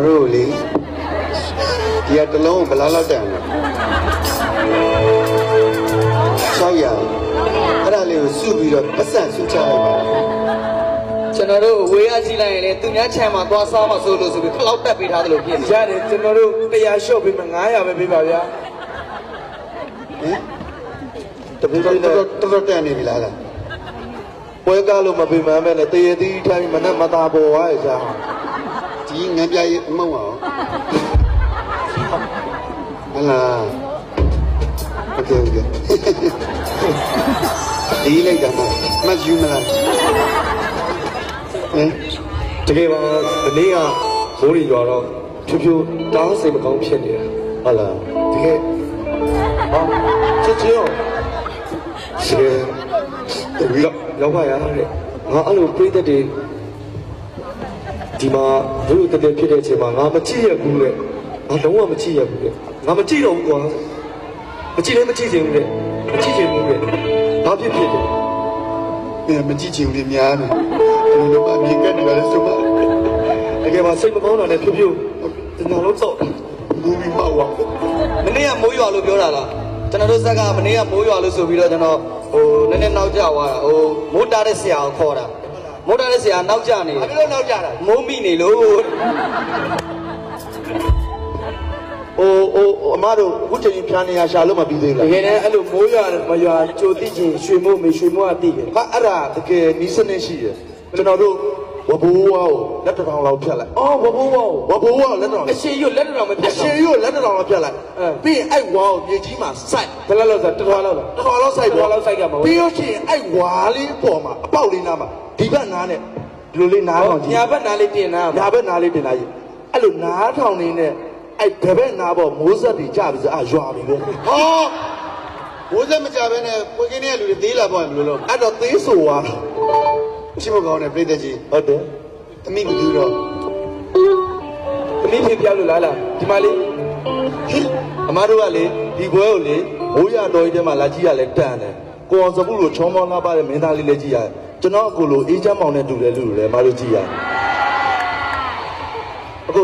တော်တို့လေဒီကတလုံးဘယ်လောက်တန်လဲ600အဲ့ဒါလေးကိုစုပြီးတော့ပတ်စံစုချလိုက်ပါကျွန်တော်တို့ဝေးရကြည့်လိုက်ရင်လေသူများခြံမှာသွားစားမှဆိုလို့ဆိုပြီးခလောက်တက်ပေးထားတယ်လို့ဖြစ်နေရတယ်ကျွန်တော်တို့100လျှော့ပေးမှ900ပဲပေးပါဗျာဟင်တပည့်တော်တန်နေပြီလားပွဲကားလို့မပေးမှန်းပဲနဲ့တရေသီးထိုင်းမနဲ့မသာပေါ်သွားရဲ့ရှာဒီငန်းပြရေးအမုံအောင်ဟလာโอเคဒီလိုက်တာမယူမလားတကယ်ပါမနေ့ကမိုးရီရွာတော့ဖြူဖြူတောင်းစိတ်မကောင်းဖြစ်နေတာဟုတ်လားတကယ်ချစ်ရောဒီရောက်ပါရတဲ့ငါအဲ့လိုပြိတ္တတွေဒီမှာဘုလိုတကယ်ဖြစ်တဲ့အချိန်မှာငါမကြည့်ရဘူးလေငါလုံးဝမကြည့်ရဘူးလေငါမကြည့်တော့ဘူးကွာမကြည့်လည်းမကြည့်ချင်ဘူးလေမကြည့်ချင်ဘူးလေဘာဖြစ်တယ်မကြည့်ချင်ဘူးများတယ်ဘယ်လိုမှမြင်ခဲ့နေပါလဲဆိုပါတကယ်ပါစိတ်မကောင်းတာနဲ့ဖြူဖြူတနာလုံးစောက်ဘူးပြီးမောက်ပါမနေ့ကမိုးရွာလို့ပြောတာလားကျွန်တော်တို့ဇက်ကမနေ့ကမိုးရွာလို့ဆိုပြီးတော့ကျွန်တော်နည်းနည်းနောက်ကျသွားတာမိုးတားတဲ့ဆရာကိုခေါ်တာမိုးတားတဲ့ဆရာနောက်ကျနေဘာလို့နောက်ကျတာမိုးမိနေလို့အမတို့ခုချိန်ဖြာနေရရှာလို့မပြီးသေးလားတကယ်နဲ့အဲ့လိုမိုးရွာမရွာကြိုတိချင်းရွှေမိုးမေရွှေမိုးကတိတယ်ဟာအဲ့ဒါတကယ်နီးစနစ်ရှိတယ်ကျွန်တော်တို့ဝဘိုးဝါကိုလက်တစ်ထောင်လောက်ဖြတ်လိုက်ဝဘိုးဝါကိုလက်တစ်ထောင်အရှင်ရွတ်လက်တစ်ထောင်မဖြတ်အရှင်ရွတ်လက်တစ်ထောင်လောက်ဖြတ်လိုက်ပြီးရင်အဲ့ဝါကိုမြေကြီးမှာစိုက်ဘယ်လောက်ဆိုတစ်ထောင်လောက်စိုက်ကြမှာပြီးလို့ရှိရင်အဲ့ဝါလေးပေါ်မှာအပေါက်လေးနားမှာဒီဘက်နားနဲ့ဒီလိုလေးနားထောင်ကြည့်ညာဘက်နားလေးတင်နာညာဘက်နားလေးတင်လာကြီးအဲ့လိုနားထောင်နေနဲ့အဲ့ဘယ်နာပေါ်မိုးဆက်တွေကြပြီဆိုရွာပြီပဲမိုးစက်မကြဘဲနဲ့ပွေကင်းတဲ့လူတွေသေးလာပေါ့ဘယ်လိုလုပ်အဲ့တော့သေးဆိုသွားရှိမကောင်းတဲ့ပြည်သက်ကြီးဟုတ်တယ်သမီးကသူတော့သမီးဖြစ်ပြောက်လို့လားဒီမှာလေအမတို့ကလေဒီပွဲကိုလေမိုးရတော်ကြီးထဲမှာလာကြည့်ရလဲတန်တယ်ကိုအောင်စပုလို့ချောင်းမောင်းလာပါတဲ့မင်းသားလေးလည်းကြည့်ရတယ်ကျွန်တော်အကိုလိုအေးချမ်းမောင်နဲ့တူတယ်လူတွေလည်းအမတို့ကြည့်ရတယ်အခု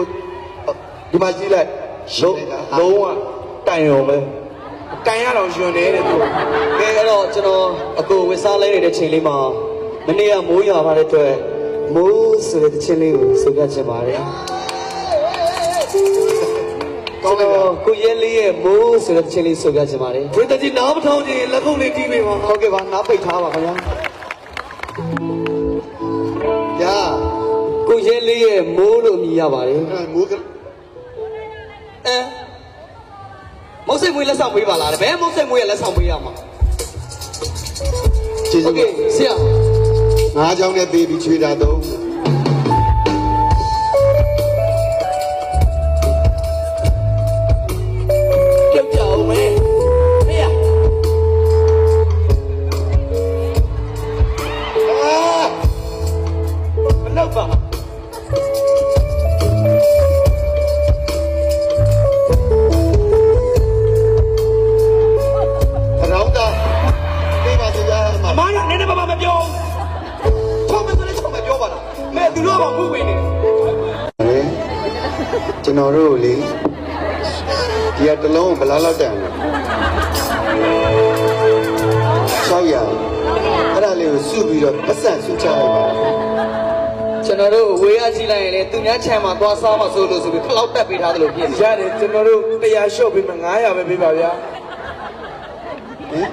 ဒီမှာကြည့်လိုက်လုံးဝတိုင်ရုံပဲတိုင်ရတော့ရှင်တယ်တဲ့သူကဲအဲ့တော့ကျွန်တော်အကိုဝစ်စားလဲနေတဲ့ချိန်လေးမှာမနေ့ကမိုးရွာပါတဲ့အတွက်မိုးဆိုတဲ့ချင်းလေးကိုဆိုပြချင်ပါတယ်ကောင်းတော့ကိုရဲလေးရဲ့မိုးဆိုတဲ့ချင်းလေးဆိုပြချင်ပါတယ်ဝိသကြီးနားမထောင်ချင်လက်ခုပ်လေးတီးပေးပါဟုတ်ကဲ့ပါနားပိတ်ထားပါခင်ဗျာညာကိုရဲလေးရဲ့မိုးလို့မြည်ရပါတယ်မိုးမုတ်စိတ်မွေးလက်ဆောင်ပေးပါလားဘယ်မုတ်စိတ်မွေးရဲ့လက်ဆောင်ပေးရမှာကျေးဇူးပါဆရာငါးချောင်းနဲ့ပေးပြီးချွေတာတော့ပြုတ်ကြအောင်မယ်ဟေးရမလောက်ပါကျွန်တော်တို့လေဒီကတလုံးဘယ်လောက်တန်လဲ600အဲ့ဒါလေးကိုစုပြီးတော့ပတ်စံစုချလိုက်ပါကျွန်တော်တို့ဝေးရကြည့်လိုက်ရင်လေသူများခြံမှာသွားစားမှဆိုလို့ဆိုပြီးခလောက်တက်ပေးထားတယ်လို့ဖြစ်နေရတယ်ကျွန်တော်တို့100လျှော့ပေးမှ900ပဲပေးပါဗျာဟင်